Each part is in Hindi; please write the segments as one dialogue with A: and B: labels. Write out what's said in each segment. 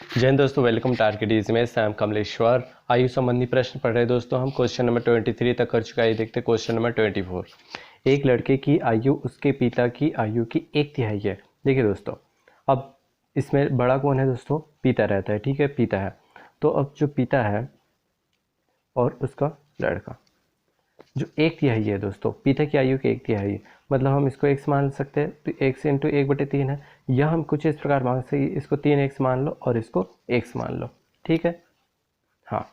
A: जय हिंद दोस्तों, वेलकम टारगेट इज में सैम कमलेश्वर। आयु संबंधी प्रश्न पढ़ रहे दोस्तों हम। क्वेश्चन नंबर 23 तक कर चुका है। देखते क्वेश्चन नंबर 24। एक लड़के की आयु उसके पिता की आयु की 1/3 है। देखिए दोस्तों, अब इसमें बड़ा कौन है दोस्तों? पिता रहता है। ठीक है, पिता है। तो अब जो पिता है और उसका लड़का, जो 1/3 है दोस्तों, पिता की आयु की 1/3 है, मतलब हम इसको x मान सकते हैं। तो x इंटू 1/3 है। यह हम कुछ इस प्रकार मान सकते हैं, इसको 3x मान लो और इसको x मान लो। ठीक है, हाँ।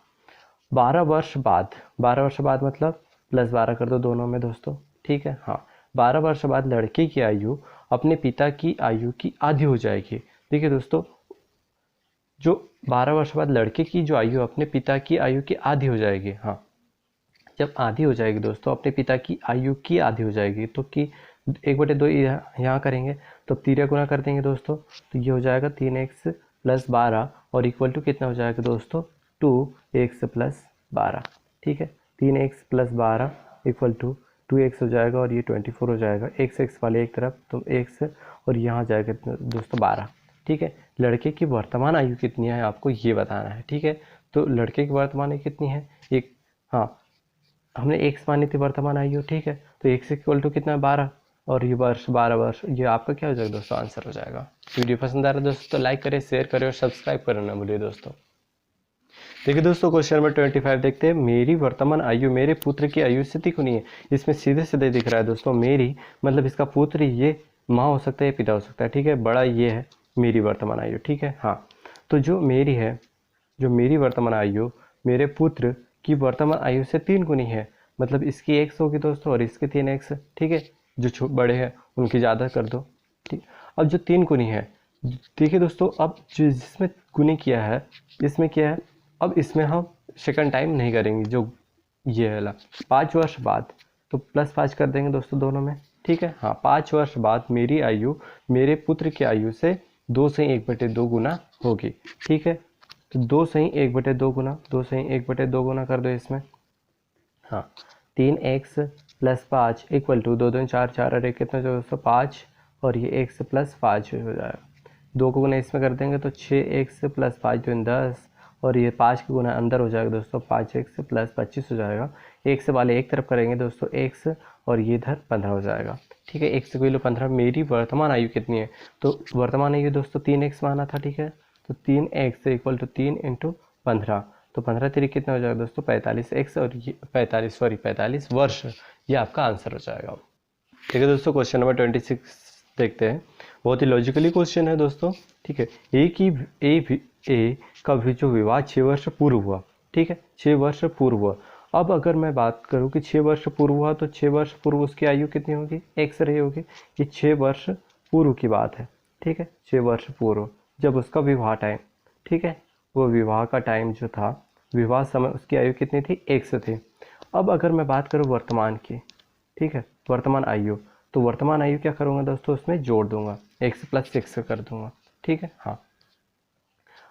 A: 12 वर्ष बाद मतलब +12 कर दो दोनों में दोस्तों। ठीक है, हाँ। 12 वर्ष बाद लड़के की आयु अपने पिता की आयु की आधी हो जाएगी। देखिए दोस्तों, जो 12 वर्ष बाद लड़के की जो आयु अपने पिता की आयु की आधी हो जाएगी। हाँ, जब आधी हो जाएगी दोस्तों, अपने पिता की आयु की आधी हो जाएगी, तो कि 1/2 यहाँ करेंगे तो 3 गुना कर देंगे दोस्तों। तो ये हो जाएगा 3x + 12 और इक्वल टू कितना हो जाएगा दोस्तों? 2x + 12। ठीक है, 3x + 12 इक्वल टू 2x हो जाएगा और ये 24 हो जाएगा। x वाले एक तरफ तो x और यहाँ जाएगा दोस्तों 12। ठीक है, लड़के की वर्तमान आयु कितनी है आपको ये बताना है। ठीक है, तो लड़के की वर्तमान आयु कितनी है? एक, हाँ, हमने x मानी थी वर्तमान आयु। ठीक है, तो x इक्वल टू कितना है? 12 और ये वर्ष 12 वर्ष, ये आपका क्या हो जाएगा दोस्तों? आंसर हो जाएगा। वीडियो पसंद आ रहा है दोस्तों तो लाइक करें, शेयर करें और सब्सक्राइब करना ना भूलिए दोस्तों। देखिए दोस्तों, क्वेश्चन नंबर 25 देखते हैं। मेरी वर्तमान आयु मेरे पुत्र की आयु से तिगुनी है। इसमें सीधे सीधे दिख रहा है दोस्तों, मेरी मतलब इसका पुत्र ये माँ हो सकता है या पिता हो सकता है। ठीक है, बड़ा ये है मेरी वर्तमान आयु। ठीक है, हाँ। तो जो मेरी है, जो मेरी वर्तमान आयु मेरे पुत्र की वर्तमान आयु से 3 गुनी है, मतलब इसकी x होगी दोस्तों और इसकी 3x। ठीक है, जो बड़े हैं उनकी ज़्यादा कर दो। ठीक, अब जो 3 गुनी है, देखिए दोस्तों, अब जो जिसमें गुनी किया है इसमें क्या है, अब इसमें हम सेकंड टाइम नहीं करेंगे। जो ये है 5 वर्ष बाद, तो +5 कर देंगे दोस्तों दोनों में। ठीक है, हाँ। 5 वर्ष बाद मेरी आयु मेरे पुत्र की आयु से 2 से 1/2 गुना होगी। ठीक है, तो 2 से 1/2 गुना, 2 से 1/2 गुना कर दो इसमें। हाँ, 3x + 5 इक्वल टू 2 2 4 4 और 1 कितना दोस्तों? 5 और ये x + 5 हो जाएगा। 2 को गुना इसमें कर देंगे तो 6x + 5 2 10 और ये 5 के गुना अंदर हो जाएगा दोस्तों, 5x + 25 हो जाएगा। x वाले एक तरफ करेंगे दोस्तों x और ये इधर 15 हो जाएगा। ठीक है, x की वैल्यू 15। मेरी वर्तमान आयु कितनी है? तो वर्तमान आयु दोस्तों 3x माना था। ठीक है, तो 3x इक्वल टू 3 × 15, तो 15 3 कितना हो जाएगा दोस्तों? 45x और ये 45 वर्ष, ये आपका आंसर हो जाएगा। ठीक है दोस्तों, क्वेश्चन नंबर 26 देखते हैं। बहुत ही लॉजिकली क्वेश्चन है दोस्तों। ठीक है, ए का भी जो विवाह 6 वर्ष पूर्व हुआ। ठीक है, 6 वर्ष पूर्व हुआ। अब अगर मैं बात करूं कि 6 वर्ष पूर्व हुआ, तो 6 वर्ष पूर्व उसकी आयु कितनी होगी? x रही होगी। ये 6 वर्ष पूर्व की बात है। ठीक है, 6 वर्ष पूर्व जब उसका विवाह टाइम, ठीक है, वो विवाह का टाइम जो था, विवाह समय, उसकी आयु कितनी थी? x थी। अब अगर मैं बात करूं वर्तमान की, ठीक है, वर्तमान आयु, तो वर्तमान आयु क्या करूंगा दोस्तों? उसमें जोड़ दूंगा, x + 6 कर दूंगा। ठीक है, हाँ।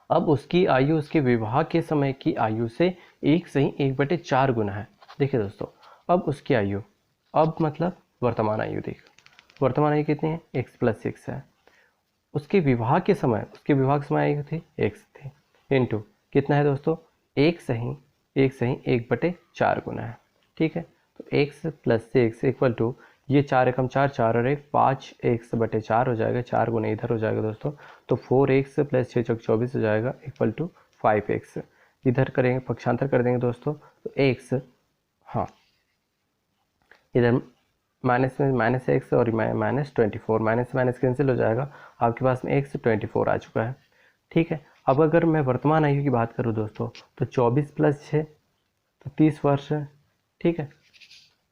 A: अब उसकी आयु उसके विवाह के समय की आयु से 1 से 1/4 गुना है। देखिए दोस्तों, अब उसकी आयु, अब मतलब वर्तमान आयु देख, वर्तमान आयु कितनी है? x + 6 है। उसके विवाह के समय, उसके विवाह के समय आयु थी x थी, इंटू कितना है दोस्तों? 1 से ही 1/4 गुना है। ठीक है, तो x + 6 इक्वल टू, ये 4 एकम 4 4 और 1 5x/4 हो जाएगा। 4 गुना इधर हो जाएगा दोस्तों, तो 4x + 6 × 24 हो जाएगा इक्वल टू 5x। इधर करेंगे, पक्षांतर कर देंगे दोस्तों, तो x, हाँ, इधर माइनस में -x और -24, माइनस माइनस कैंसिल हो जाएगा। आपके पास में x 24 आ चुका है। ठीक है, अब अगर मैं वर्तमान आयु की बात करूं दोस्तों, तो 24 + 6 तो 30 वर्ष है। ठीक है,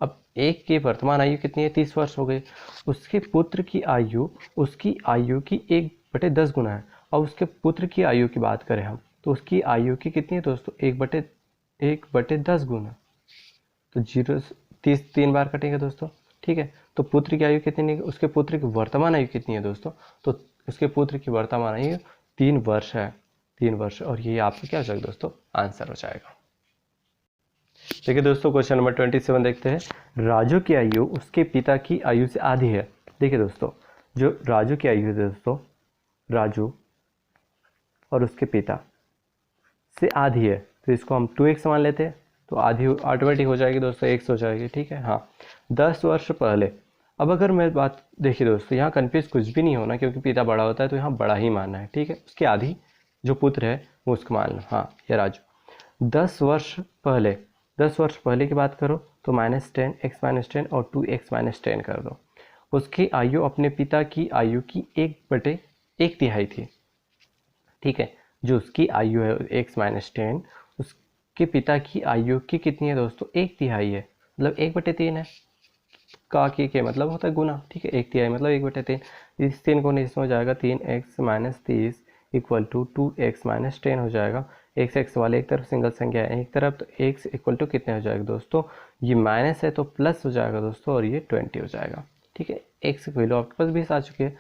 A: अब एक की वर्तमान आयु कितनी है? 30 वर्ष हो गई। उसके पुत्र की आयु उसकी आयु की 1/10 गुना है। और उसके पुत्र की आयु की बात करें हम, तो उसकी आयु की कितनी है दोस्तों? 1/10 गुना, तो 0 30 3 बार कटेंगे दोस्तों। ठीक है, तो पुत्र की आयु कितनी है? उसके पुत्र की वर्तमान आयु कितनी है दोस्तों? तो उसके पुत्र की वर्तमान आयु 3 वर्ष है, 3 वर्ष, और ये आपका क्या हो जाएगा दोस्तों? आंसर हो जाएगा। देखिए दोस्तों, क्वेश्चन नंबर 27 देखते हैं। राजू की आयु उसके पिता की आयु से आधी है। देखिए दोस्तों, जो राजू की आयु है दोस्तों, राजू और उसके पिता से आधी है तो इसको हम 2x मान लेते हैं, तो आधी ऑटोमेटिक हो जाएगी दोस्तों, x हो जाएगी। ठीक है, हाँ 10 वर्ष पहले। अब अगर मैं बात देखिए दोस्तों, यहाँ कन्फ्यूज कुछ भी नहीं होना क्योंकि पिता बड़ा होता है तो यहाँ बड़ा ही मानना है। ठीक है, उसकी आधी जो पुत्र है वो उसको मान लो। हाँ ये राजू 10 वर्ष पहले, 10 वर्ष पहले की बात करो तो -10 x - 10 और 2x - 10 कर दो। उसकी आयु अपने पिता की आयु की 1/1 थी। ठीक है, जो उसकी आयु है x - 10, उसके पिता की आयु की कितनी है दोस्तों, 1/3 है, मतलब 1/3 है। का के मतलब होता है गुना। ठीक है, 1/3 मतलब 1/3। इस 3 को इसमें हो जाएगा 3x - 30 इक्वल टू 2x - 10 हो जाएगा। x वाले एक तरफ सिंगल संख्या है एक तरफ, तो x इक्वल टू कितने हो जाएगा दोस्तों, ये माइनस है तो प्लस हो जाएगा दोस्तों, और ये 20 हो जाएगा। ठीक है, x की वैल्यू आपके पास 20 आ चुकी है।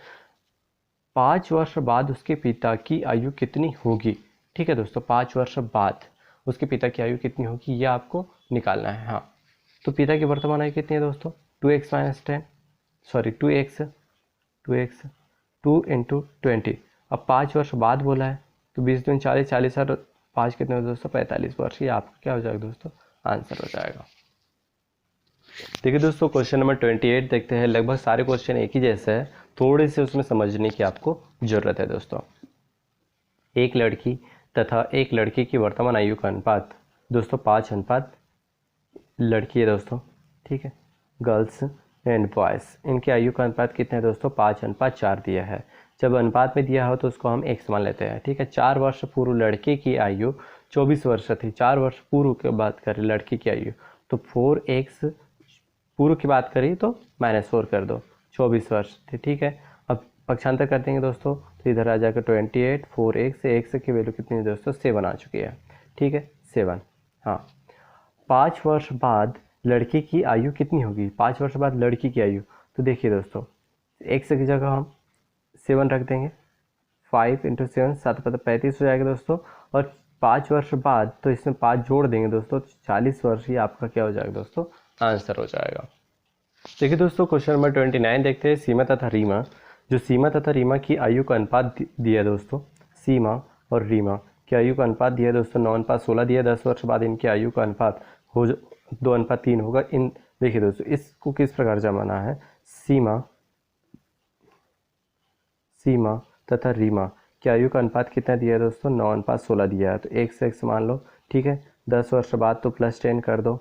A: 5 वर्ष बाद उसके पिता की आयु कितनी होगी। ठीक है दोस्तों, 5 वर्ष बाद उसके पिता की आयु कितनी होगी ये आपको निकालना है। हाँ, तो पिता की वर्तमान आयु कितनी है दोस्तों, 2x - 10 सॉरी 2x 2 इंटू 20। अब 5 वर्ष बाद बोला है तो 20 दूनी 40, 40 और 5 कितने हो दोस्तों, 45 वर्ष। ये आपका क्या हो जाएगा दोस्तों, आंसर हो जाएगा। देखिए दोस्तों, क्वेश्चन नंबर 28 देखते हैं। लगभग सारे क्वेश्चन एक ही जैसे है, थोड़े से उसमें समझने की आपको जरूरत है दोस्तों। एक लड़की तथा एक लड़के की वर्तमान आयु का अनुपात दोस्तों 5 लड़की है दोस्तों। ठीक है, गर्ल्स एंड बॉयज़, इनकी आयु का अनुपात कितना है दोस्तों, 5:4 दिया है। जब अनुपात में दिया हो तो उसको हम x मान लेते हैं। ठीक है, 4 वर्ष पूर्व लड़के की आयु 24 वर्ष थी। 4 वर्ष पूर्व की बात करें लड़की की आयु तो 4x, पूर्व की बात करें तो -4 कर दो, 24 वर्ष थी। ठीक है, अब पक्षांतर कर देंगे दोस्तों तो इधर आ जाएगा 28, 4x, x की वैल्यू कितनी है दोस्तों, 7 आ चुकी है। ठीक है, 7। हाँ, 5 वर्ष बाद लड़के की आयु कितनी होगी, 5 वर्ष बाद लड़की की आयु, तो देखिए दोस्तों x की जगह हम 7 रख देंगे। 5 × 7 7 35 हो जाएगा दोस्तों, और 5 वर्ष बाद तो इसमें 5 जोड़ देंगे दोस्तों, 40 वर्ष ही आपका क्या हो जाएगा दोस्तों, आंसर हो जाएगा। देखिए दोस्तों, क्वेश्चन नंबर 29 देखते हैं। सीमा तथा रीमा, जो सीमा तथा रीमा की आयु का अनुपात दिया दोस्तों, सीमा और रीमा की आयु का अनुपात दिया दोस्तों 9:16 दिया। 10 वर्ष बाद इनकी आयु का अनुपात हो 2:3 होगा। इन देखिए दोस्तों, इसको किस प्रकार जमाना है, सीमा तथा रीमा की आयु का अनुपात कितना दिया है दोस्तों, 9:16 दिया है, तो x मान लो। ठीक है, 10 वर्ष बाद तो +10 कर दो।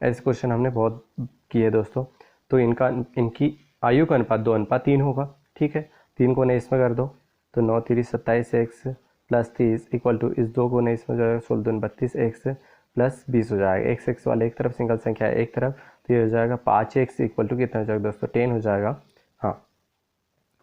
A: ऐसे क्वेश्चन हमने बहुत किए दोस्तों। तो इनकी आयु का अनुपात 2:3 होगा। ठीक है, 3 को इसमें कर दो तो 9 × 3 = 27x + 30 इक्वल टू इस 2 को इसमें जो है 16 × 2 = 32x + 20 हो जाएगा। x वाले एक तरफ सिंगल संख्या है एक तरफ, तो ये हो जाएगा 5x इक्वल टू कितना हो जाएगा दोस्तों, 10 हो जाएगा। हाँ,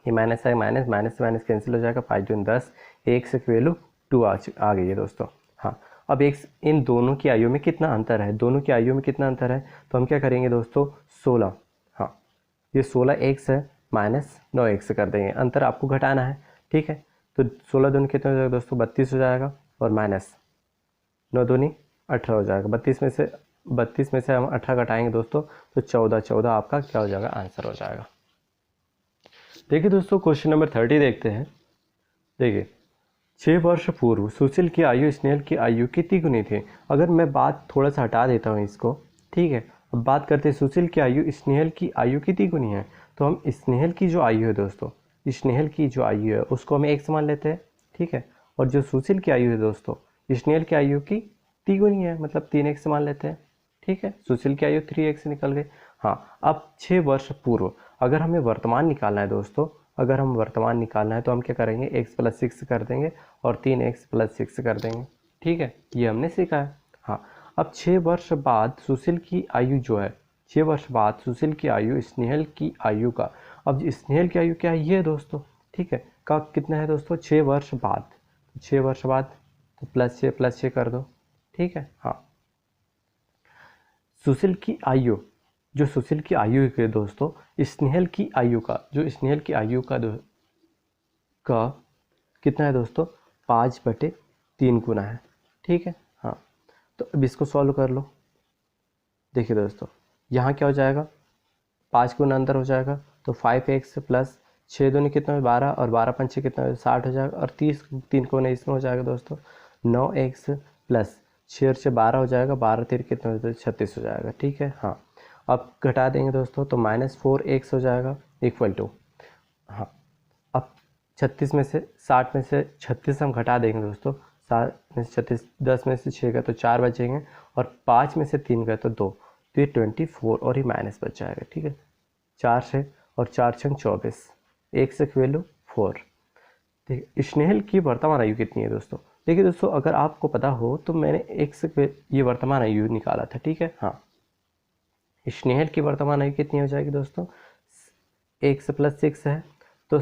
A: ये माइनस है, माइनस से माइनस कैंसिल हो जाएगा, 5 × 10, x की वैल्यू 2 आ गई है दोस्तों। हाँ, अब एक इन दोनों की आयु में कितना अंतर है, दोनों की आयु में कितना अंतर है, तो हम क्या करेंगे दोस्तों, 16। हाँ, ये 16x है, -9x कर देंगे, अंतर आपको घटाना है। ठीक है, तो 16 दूनी कितना हो जाएगा दोस्तों, 32 हो जाएगा, और -9 दूनी 18 हो जाएगा। 32 में से हम 18 घटाएंगे दोस्तों तो 14 आपका क्या हो जाएगा, आंसर हो जाएगा। देखिए दोस्तों, क्वेश्चन नंबर 30 देखते हैं। देखिए, 6 वर्ष पूर्व सुशील की आयु स्नेहल की आयु कितनी गुनी थी। अगर मैं बात थोड़ा सा हटा देता हूँ इसको, ठीक है, अब बात करते हैं सुशील की आयु स्नेहल की आयु कितनी गुनी है। तो हम स्नेहल की जो आयु है दोस्तों, स्नेहल की जो आयु है उसको हम x मान लेते हैं। ठीक है, और जो सुशील की आयु है दोस्तों, स्नेहल की आयु की तिगुनी है, मतलब 3x मान लेते हैं। ठीक है, सुशील की आयु 3x निकल गई। हाँ, अब 6 वर्ष पूर्व अगर हमें वर्तमान निकालना है दोस्तों, अगर हम वर्तमान निकालना है तो हम क्या करेंगे, x + 6 कर देंगे और 3x + 6 कर देंगे। ठीक है, ये हमने सीखा है। हाँ, अब 6 वर्ष बाद सुशील की आयु जो है, 6 वर्ष बाद सुशील की आयु स्नेहल की आयु का, अब स्नेहल की आयु क्या है ये दोस्तों, ठीक है, का कितना है दोस्तों, 6 वर्ष बाद, 6 वर्ष बाद तो +6 कर दो। ठीक है, हाँ, सुशील की आयु, जो सुशील की आयु है दोस्तों, स्नेहल की आयु का, जो स्नेहल की आयु का कितना है दोस्तों, 5/3 गुना है। ठीक है, हाँ, तो अब इसको सॉल्व कर लो। देखिए दोस्तों, यहाँ क्या हो जाएगा, 5 गुना अंदर हो जाएगा तो 5x + 6 दूनी कितना है 12 और 12 पंचे कितना है 60 हो जाएगा और 30 3 को 19 में हो जाएगा दोस्तों 9x प्लस 6 और 6 12 हो जाएगा 12 3 कितना हो जाएगा 36 हो जाएगा। ठीक है हाँ, अब घटा देंगे दोस्तों तो -4x हो जाएगा इक्वल टू, हाँ अब 36 में से 60 में से 36 हम घटा देंगे दोस्तों, 7 में से 36, 10 में से 6 गए तो 4 बचेंगे और 5 में से 3 गए तो 2, तो ये 24 और ये माइनस बच जाएगा। ठीक है 4 से और 4 छंग 24, एक से वैल्यू 4। देखिए स्नेहल की वर्तमान आयु कितनी है दोस्तों। देखिए दोस्तों अगर आपको पता हो तो मैंने एक से ये वर्तमान आयु निकाला था। ठीक है हाँ, स्नेहल की वर्तमान आयु कितनी हो जाएगी दोस्तों, x + 6 है तो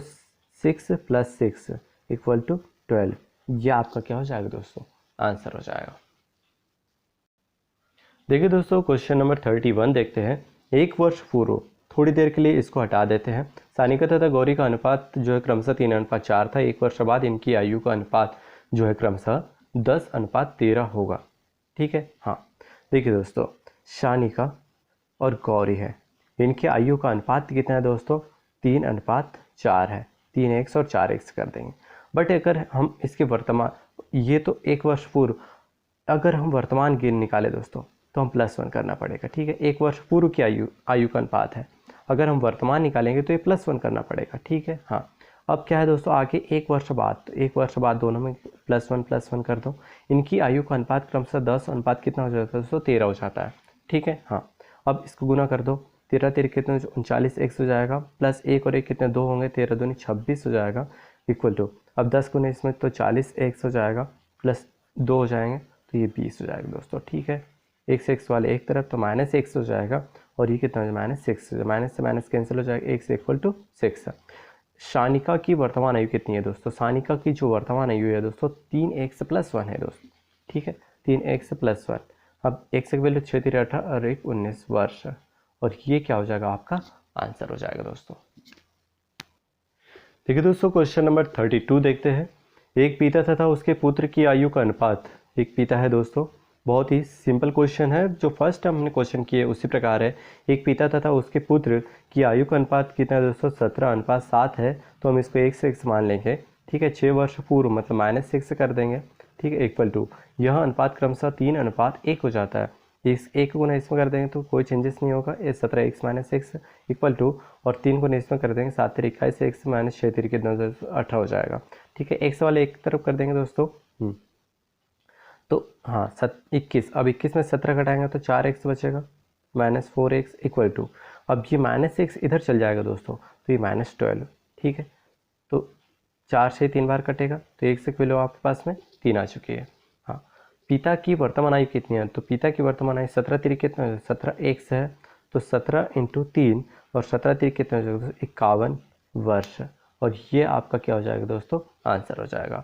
A: 6 + 6 इक्वल टू 12, ये आपका क्या हो जाएगा दोस्तों, आंसर हो जाएगा। देखिए दोस्तों क्वेश्चन नंबर 31 देखते हैं। एक वर्ष पूर्व, थोड़ी देर के लिए इसको हटा देते हैं, सानिका तथा गौरी का अनुपात जो है क्रमशः 3:4 था। एक वर्ष बाद इनकी आयु का अनुपात जो है क्रमशः 10:13 होगा। ठीक है हाँ, देखिए दोस्तों सानिका और गौरी है, इनकी आयु का अनुपात कितना है दोस्तों, 3:4 है। 3x और 4x कर देंगे। बट अगर हम इसके वर्तमान, ये तो एक वर्ष पूर्व, अगर हम वर्तमान गिन निकाले दोस्तों तो हम +1 करना पड़ेगा। ठीक है एक वर्ष पूर्व की आयु का अनुपात है, अगर हम वर्तमान निकालेंगे तो ये +1 करना पड़ेगा। ठीक है हाँ, अब क्या है दोस्तों आगे एक वर्ष बाद, तो एक वर्ष बाद दोनों में +1 कर दो, इनकी आयु का अनुपात क्रमशः 10 अनुपात कितना हो जाता है दोस्तों 13 हो जाता है। ठीक है हाँ, अब इसको गुना कर दो, 13 3 कितने 39x हो जाएगा, प्लस 1 और 1 कितने 2 होंगे, 13 दूनी 26 हो जाएगा इक्वल टू, अब 10 गुना इसमें तो 40x हो जाएगा प्लस 2 हो जाएंगे तो ये 20 हो जाएगा दोस्तों। ठीक है x x वाले एक तरफ तो -x हो जाएगा और ये कितना हो जाएगा -6, माइनस से माइनस कैंसिल हो जाएगा, x इक्वल टू 6। सानिका की वर्तमान आयु कितनी है दोस्तों, सानिका की जो वर्तमान आयु है दोस्तों 3x + 1 है दोस्तों। ठीक है 3x + 1, अब x की वैल्यू 6 3 18 और 1 19 वर्ष, और ये क्या हो जाएगा आपका आंसर हो जाएगा दोस्तों। देखिए दोस्तों क्वेश्चन नंबर 32 देखते हैं। एक पिता तथा उसके पुत्र की आयु का अनुपात, एक पिता है दोस्तों, बहुत ही सिंपल क्वेश्चन है, जो फर्स्ट हमने क्वेश्चन किए उसी प्रकार है। एक पिता तथा उसके पुत्र की आयु का अनुपात कितना है दोस्तों 17:7 है, तो हम इसको 1 से 1 मान लेंगे। ठीक है 6 वर्ष पूर्व मतलब -6 कर देंगे। ठीक है इक्वल टू, यह अनुपात क्रमशः 3:1 हो जाता है, इस 1 गुना इसमें कर देंगे तो कोई चेंजेस नहीं होगा, ये 17x - x इक्वल टू, और 3 गुना इसमें कर देंगे 7 3 21 x - 6 3 कितना 18 हो जाएगा। ठीक है x वाले एक तरफ कर देंगे दोस्तों, तो हाँ 21, अब 21 में 17 घटाएंगे तो 4x बचेगा -4x इक्वल टू, अब ये -x इधर चल जाएगा दोस्तों तो ये -12। ठीक है तो 4 से 3 बार कटेगा तो 1 से किलो आपके पास में 3 आ चुकी है। हाँ, पिता की वर्तमान आयु कितनी है, तो पिता की वर्तमान आयु 17 3 कितना है 17x है, तो 17 × 3 और 17 3 कितना हो जाएगा 51 वर्ष, और ये आपका क्या हो जाएगा दोस्तों आंसर हो जाएगा।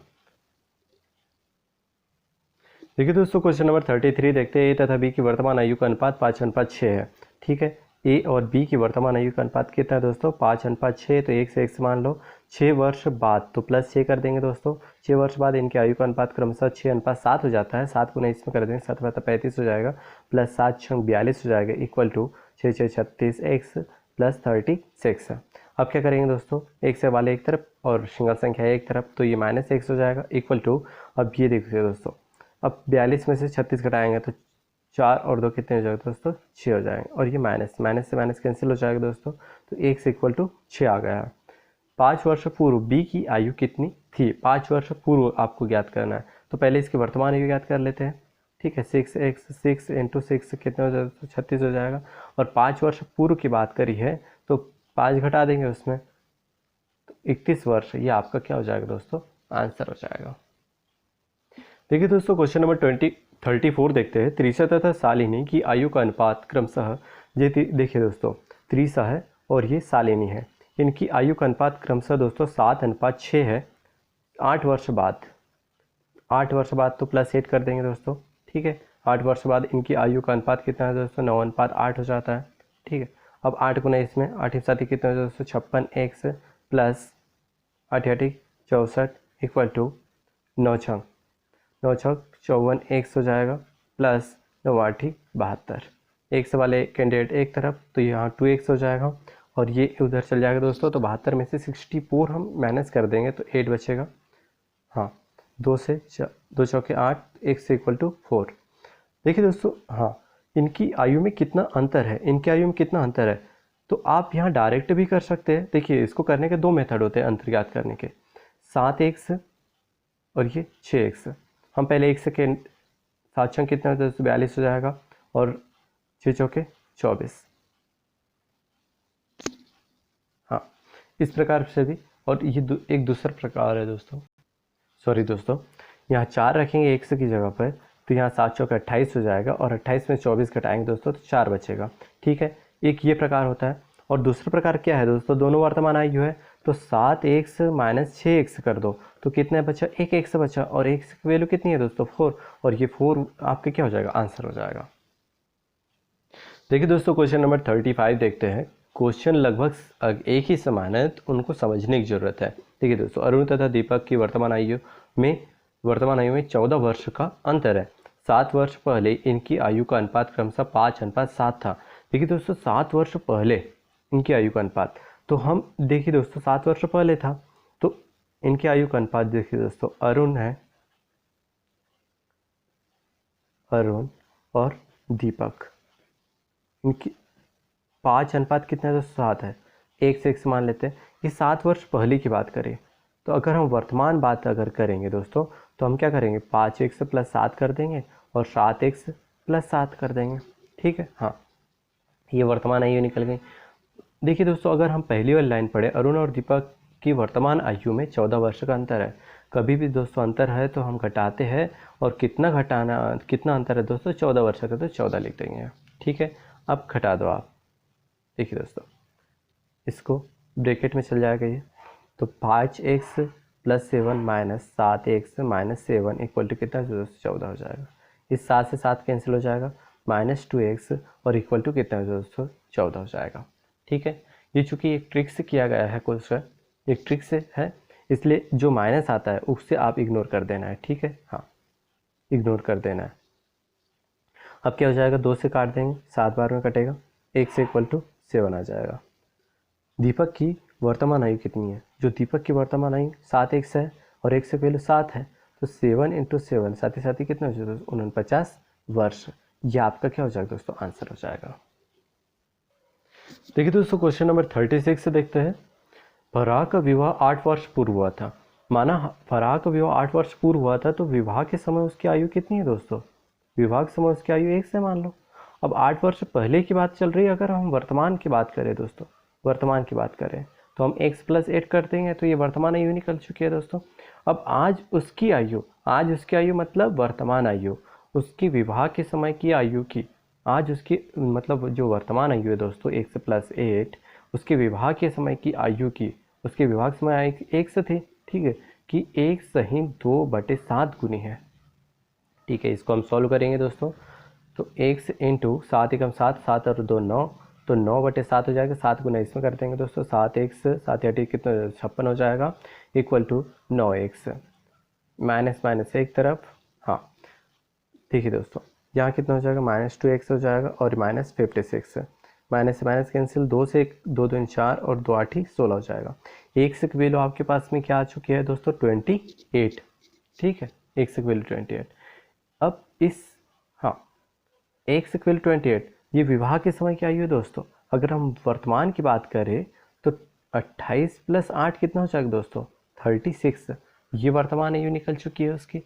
A: देखिए दोस्तों क्वेश्चन नंबर 33 देखते हैं। ए तथा बी की वर्तमान आयु का अनुपात 5:6 है। ठीक है ए और बी की वर्तमान आयु का अनुपात कितना है दोस्तों 5:6, तो 1 से 1 मान लो। 6 वर्ष बाद तो +6 कर देंगे दोस्तों, 6 वर्ष बाद इनकी आयु का अनुपात क्रमशः 6:7 हो जाता है, 7 गुना इसमें कर देंगे 7 × 35 हो जाएगा, प्लस 7 × 42 हो जाएगा इक्वल टू 6 6 36 x प्लस 36। अब क्या करेंगे दोस्तों, एक से वाले एक तरफ और सिंगल संख्या एक तरफ, तो ये -x हो जाएगा इक्वल टू, अब ये देखिए दोस्तों, अब 42 में से 36 घटाएंगे तो 4 और 2 कितने हो जाएगा दोस्तों 6 हो जाएंगे, और ये माइनस से माइनस कैंसिल हो जाएगा दोस्तों, तो x इक्वल टू 6 आ गया है। 5 वर्ष पूर्व बी की आयु कितनी थी, 5 वर्ष पूर्व आपको ज्ञात करना है, तो पहले इसकी वर्तमान आयु ज्ञात कर लेते हैं। ठीक है 6 × 6 कितने हो जाएगा तो 36 हो जाएगा, और 5 वर्ष पूर्व की बात करी है तो 5 घटा देंगे उसमें तो 31 वर्ष, ये आपका क्या हो जाएगा दोस्तों आंसर हो जाएगा। देखिए दोस्तों क्वेश्चन नंबर 34 देखते हैं। त्रिशा तथा शालिनी की आयु का अनुपात क्रमशः, ये देखिए दोस्तों त्रिशा है और ये शालिनी है, इनकी आयु का अनुपात क्रमशः दोस्तों 7:6 है। 8 वर्ष बाद तो +8 कर देंगे दोस्तों। ठीक है 8 वर्ष बाद इनकी आयु का अनुपात कितना है दोस्तों 9:8 हो जाता है। ठीक है अब 8 गुना इसमें 8 साथी कितना है दोस्तों 56x plus 8 8 64 equal to 9 6 54 x हो जाएगा प्लस 9 8 72। x वाले कैंडिडेट एक तरफ तो यहाँ 2x हो जाएगा, और ये उधर चल जाएगा दोस्तों, तो 72 में से 64 हम माइनस कर देंगे तो 8 बचेगा। हाँ, 2 चौके 8, एक से इक्वल टू 4। देखिए दोस्तों, हाँ, इनकी आयु में कितना अंतर है, इनकी आयु में कितना अंतर है, तो आप यहाँ डायरेक्ट भी कर सकते हैं। देखिए, इसको करने के 2 मेथड होते हैं अंतर ज्ञात करने के, 7x और ये 6x। हम पहले x के 7 छंग कितना होता है, 42 हो जाएगा, और 6 चौके 24। हाँ, इस प्रकार से भी। और ये एक दूसरा प्रकार है दोस्तों, सॉरी दोस्तों, यहाँ 4 रखेंगे x की जगह पर, तो यहाँ 7 चौके 28 हो जाएगा, और 28 में 24 घटाएंगे दोस्तों तो 4 बचेगा। ठीक है, एक ये प्रकार होता है। और दूसरा प्रकार क्या है दोस्तों, दोनों वर्तमान आयु है, तो 7x माइनस 6x कर दो तो कितना बचा, 1x बचा, और x की वैल्यू कितनी है दोस्तों, 4, और ये 4 आपके क्या हो जाएगा, आंसर हो जाएगा। देखिए दोस्तों, क्वेश्चन नंबर 35 देखते हैं। क्वेश्चन लगभग एक ही समान है, तो उनको समझने की जरूरत है। देखिए दोस्तों, अरुण तथा दीपक की वर्तमान आयु में 14 वर्ष का अंतर है। 7 वर्ष पहले इनकी आयु का अनुपात क्रमशः 5:7 था। देखिए दोस्तों, 7 वर्ष पहले इनकी आयु का अनुपात, तो हम देखिए दोस्तों 7 वर्ष पहले था, तो इनकी आयु का अनुपात देखिए दोस्तों, अरुण और दीपक, इनकी 5 अनुपात कितना है दोस्तों, 7 है। 1 से 1 मान लेते हैं। ये 7 वर्ष पहले की बात करें, तो अगर हम वर्तमान बात अगर करेंगे दोस्तों, तो हम क्या करेंगे, 5x प्लस 7 कर देंगे और 7x प्लस 7 कर देंगे। ठीक है, हाँ, ये वर्तमान आयु निकल गई। देखिए दोस्तों, अगर हम पहली वाली लाइन पढ़े, अरुण और दीपक की वर्तमान आयु में 14 वर्ष का अंतर है। कभी भी दोस्तों अंतर है तो हम घटाते हैं, और कितना अंतर है दोस्तों, 14 वर्ष का, तो 14 लिख देंगे। ठीक है, अब घटा दो आप। देखिए दोस्तों, इसको ब्रैकेट में चल जाएगा ये, तो 5x plus 7 minus 7x minus 7 equal to कितना दोस्तों, 14 हो जाएगा। इस 7 से 7 कैंसिल हो जाएगा, -2x और इक्वल टू कितना है दोस्तों, 14 हो जाएगा। ठीक है, ये चूंकि एक ट्रिक से किया गया है क्वेश्चन, एक ट्रिक से है, इसलिए जो माइनस आता है उससे आप इग्नोर कर देना है। ठीक है, हाँ, इग्नोर कर देना है। अब क्या हो जाएगा, 2 से काट देंगे, 7 बार में कटेगा, 1 से इक्वल टू 7 आ जाएगा। दीपक की वर्तमान आयु कितनी है, जो दीपक की वर्तमान आयु 7x है, और x की वैल्यू 7 है, तो 7 × 7 साथ ही कितना हो जाएगा, 49 वर्ष। ये आपका क्या हो जाएगा दोस्तों, आंसर हो जाएगा। देखिए दोस्तों, क्वेश्चन नंबर 36 से देखते हैं। फराह का विवाह 8 वर्ष पूर्व हुआ था। माना फराह का विवाह 8 वर्ष पूर्व हुआ था, तो विवाह के समय उसकी आयु कितनी है दोस्तों, विवाह के समय उसकी आयु 1 से मान लो। अब 8 वर्ष पहले की बात चल रही है, अगर हम वर्तमान की बात करें दोस्तों, वर्तमान की बात करें, तो हम x प्लस 8 कर देंगे, तो ये वर्तमान आयु निकल चुकी है दोस्तों। अब आज उसकी आयु मतलब वर्तमान आयु, उसकी विवाह के समय की आयु की, आज उसकी मतलब जो वर्तमान आयु है दोस्तों, x प्लस 8, उसके विवाह के समय की आयु की, उसके विवाह के समय आयु 1 थी। ठीक है, कि 1 सही 2/7 गुनी है। ठीक है, इसको हम सॉल्व करेंगे दोस्तों, तो x इंटू 7 एकम 7, 7 और 2 9, तो 9/7 हो जाएगा। 7 गुना इसमें कर देंगे दोस्तों, 7x 7 8 कितना 56 हो जाएगा, equal to 9x minus minus एक तरफ। हाँ, देखिए दोस्तों, यहाँ कितना हो जाएगा, -2x हो जाएगा, और -56, माइनस से माइनस कैंसिल, 2 से 1, 2 2 4 और 2 8 16 हो जाएगा। x की वैल्यू आपके पास में क्या आ चुकी है दोस्तों, 28। ठीक है, x की वैल्यू 28। अब इस, हाँ, x की वैल्यू 28, ये विवाह के समय की आयु है दोस्तों। अगर हम वर्तमान की बात करें, तो 28 प्लस 8 कितना हो जाएगा दोस्तों, 36। ये वर्तमान आयु निकल चुकी है उसकी।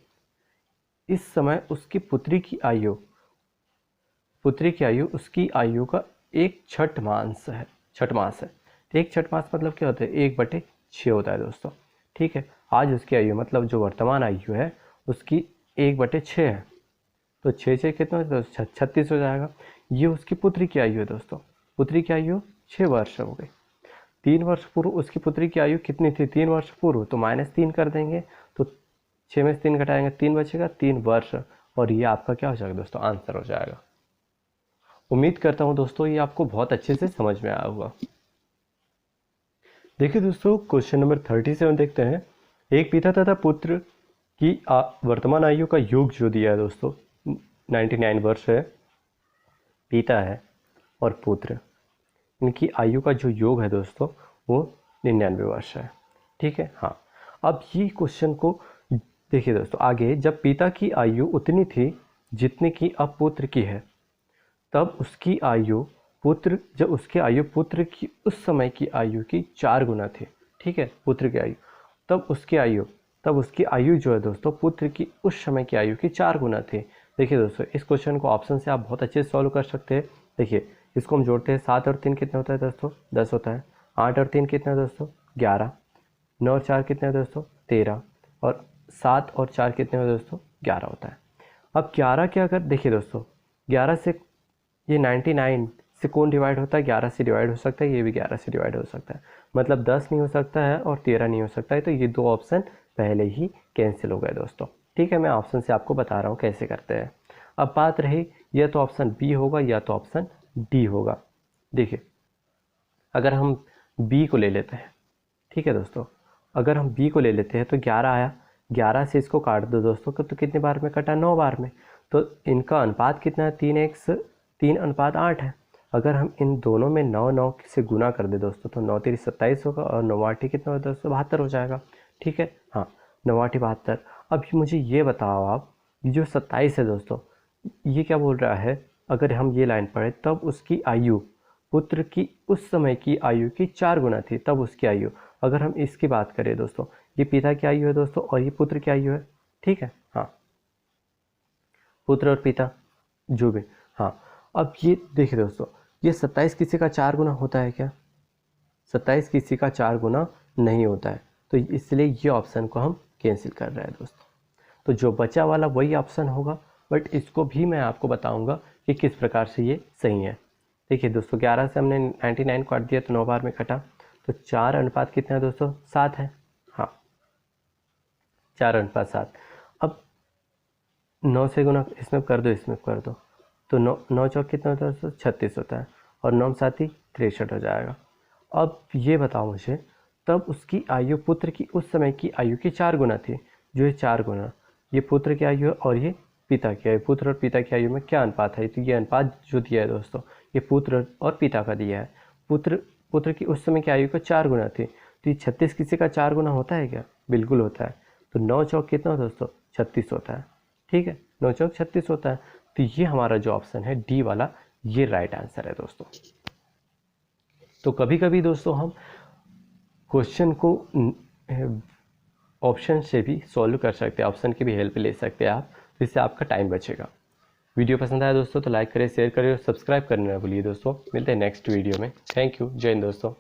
A: इस समय उसकी पुत्री की आयु उसकी आयु का 1/6 है, तो 1/6 मतलब क्या होता है, 1/6 होता है दोस्तों। ठीक है, आज उसकी आयु मतलब जो वर्तमान आयु है उसकी 1/6 है, तो 6 कितना है, 36 हो जाएगा। ये उसकी पुत्री की आयु है दोस्तों, पुत्री की आयु 6 वर्ष हो गई। 3 वर्ष पूर्व उसकी पुत्री की आयु कितनी थी, 3 वर्ष पूर्व, तो -3 कर देंगे, तो 6 में से 3 घटाएंगे, 3 बचेगा, 3 वर्ष, और ये आपका क्या हो जाएगा दोस्तों, आंसर हो जाएगा। उम्मीद करता हूँ दोस्तों ये आपको बहुत अच्छे से समझ में आया होगा। देखिए दोस्तों, क्वेश्चन नंबर 37 देखते हैं। एक पिता तथा पुत्र की वर्तमान आयु का योग जो दिया है दोस्तों, 99 वर्ष है, पिता है और पुत्र, इनकी आयु का जो योग है दोस्तों वो 99 वर्ष है। ठीक है, हाँ। अब ये क्वेश्चन को देखिए दोस्तों, आगे जब पिता की आयु उतनी थी जितनी की अब पुत्र की है, तब उसकी आयु पुत्र की उस समय की आयु की 4 गुना थी। ठीक है, पुत्र की आयु तब उसकी आयु जो है दोस्तों पुत्र की उस समय की आयु की 4 गुना थी। देखिए दोस्तों, इस क्वेश्चन को ऑप्शन से आप बहुत अच्छे से सॉल्व कर सकते हैं। देखिए, इसको हम जोड़ते हैं, 7 और 3 कितना होता है दोस्तों, 10 होता है। 8 और 3 कितना है दोस्तों, 11। 9 और 4 कितने हैं दोस्तों, 13। और 7 और 4 कितने हैं दोस्तों, 11 होता है। अब 11 के अगर देखिए दोस्तों, 11 से ये 99 से कौन डिवाइड होता है, 11 से डिवाइड हो सकता है, ये भी 11 से डिवाइड हो सकता है। मतलब 10 नहीं हो सकता है और 13 नहीं हो सकता है, तो ये 2 ऑप्शन पहले ही कैंसिल हो गए दोस्तों। ठीक है, मैं ऑप्शन से आपको बता रहा हूँ कैसे करते हैं। अब बात रही, या तो ऑप्शन बी होगा या तो ऑप्शन डी होगा। देखिए, अगर हम बी को ले लेते हैं, ठीक है दोस्तों, अगर हम बी को ले लेते हैं तो 11 आया, 11 से इसको काट दो दोस्तों, तो कितने बार में कटा, 9 बार में। तो इनका अनुपात कितना है, 3:8 है। अगर हम इन दोनों में 9 से गुना कर दे दोस्तों, तो 9 3 27 होगा और 9 8 कितना होगा दोस्तों, 72 हो जाएगा। ठीक है, हाँ, 9 8 72। अब मुझे ये बताओ आप, ये जो 27 है दोस्तों, ये क्या बोल रहा है, अगर हम ये लाइन पढ़े, तब उसकी आयु पुत्र की उस समय की आयु की 4 गुना थी, तब उसकी आयु। अगर हम इसकी बात करें दोस्तों, ये पिता की आयु है दोस्तों और ये पुत्र की आयु है। ठीक है, हाँ, पुत्र और पिता जो भी, हाँ। अब ये देखिए दोस्तों, ये 27 किसी का 4 गुना होता है क्या, 27 किसी का 4 गुना नहीं होता है, तो इसलिए ये ऑप्शन को हम कैंसिल कर रहे हैं दोस्तों। तो जो बचा वाला वही ऑप्शन होगा, बट इसको भी मैं आपको बताऊंगा कि किस प्रकार से ये सही है। देखिए दोस्तों, 11 से हमने 99 काट दिया तो 9 बार में कटा, तो 4 अनुपात कितना है दोस्तों, 7 है। हाँ, 4 अनुपात 7। अब 9 से गुना इसमें कर दो, इसमें कर दो, तो 9 चौक कितना होता है दोस्तों, 36 होता है, और 9 7 63 हो जाएगा। अब ये बताओ मुझे, तब उसकी आयु पुत्र की उस समय की आयु की 4 गुना थी, जो है 4 गुना, ये पुत्र की आयु है और ये पिता की आयु। पुत्र और पिता की आयु में क्या अनुपात है, तो ये अनुपात जो दिया है दोस्तों, ये पुत्र और पिता का दिया है। पुत्र की उस समय की आयु को 4 गुना थी, तो ये 36 किसी का 4 गुना होता है क्या, बिल्कुल होता है। तो 9 चौक कितना दोस्तों, 36 होता है। ठीक है, 9 चौक 36 होता है, तो ये हमारा जो ऑप्शन है डी वाला, ये राइट आंसर है दोस्तों। तो कभी कभी दोस्तों हम क्वेश्चन को ऑप्शन से भी सॉल्व कर सकते हैं, ऑप्शन की भी हेल्प ले सकते हैं आप, जिससे आपका टाइम बचेगा। वीडियो पसंद आया दोस्तों तो लाइक करें, शेयर करें और सब्सक्राइब करना ना भूलिए दोस्तों। मिलते हैं नेक्स्ट वीडियो में। थैंक यू, जय हिंद दोस्तों।